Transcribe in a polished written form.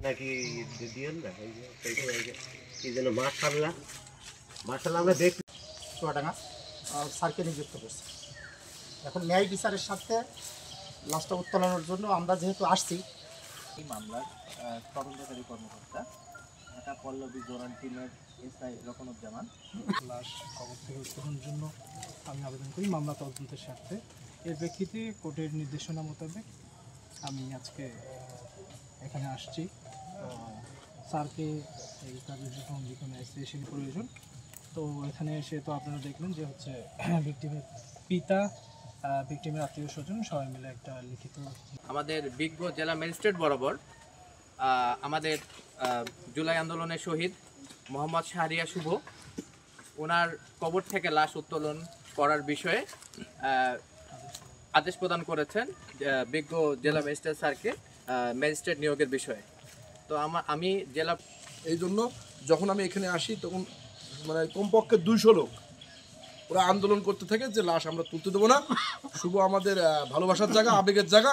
নাকি দিয়েন না এই জন্য মাশাআল্লাহ আমরা দেখি চুয়াডাঙ্গা স্যারকে নিযুক্ত করছি। এখন ন্যায় বিচারের সাথে লাশটা উত্তোলনের জন্য আমরা যেহেতু আসছি, এই মামলার তদন্তকারী কর্মকর্তা ঢাকা পল্লবী জোরান টিমের এসআই রকনুজ্জামান লাশ কবর থেকে উত্তোলনের জন্য আমি আবেদন করি মামলা তদন্তের স্বার্থে। এর প্রেক্ষিতে কোর্টের নির্দেশনা মোতাবেক আমি আজকে এখানে আসছি। স্যারকে এই কাজের যখন যেখানে অ্যাসোসিয়েশন প্রয়োজন, তো এখানে এসে তো আপনারা দেখলেন যে হচ্ছে ভিকটিমের পিতা, ভিকটিমের আত্মীয় স্বজন সবাই মিলে একটা লিখিত আমাদের বিজ্ঞ জেলা ম্যাজিস্ট্রেট বরাবর আমাদের জুলাই আন্দোলনের শহীদ মোহাম্মদ শাহরিয়া শুভ ওনার কবর থেকে লাশ উত্তোলন করার বিষয়ে আদেশ প্রদান করেছেন বিজ্ঞ জেলা ম্যাজিস্ট্রেট স্যারকে ম্যাজিস্ট্রেট নিয়োগের বিষয়ে। তো আমি জেলা এই জন্য যখন আমি এখানে আসি তখন মানে কমপক্ষে 200 লোক ওরা আন্দোলন করতে থাকে যে লাশ আমরা তুলতে দেবো না, শুভ আমাদের ভালোবাসার জায়গা, আবেগের জায়গা।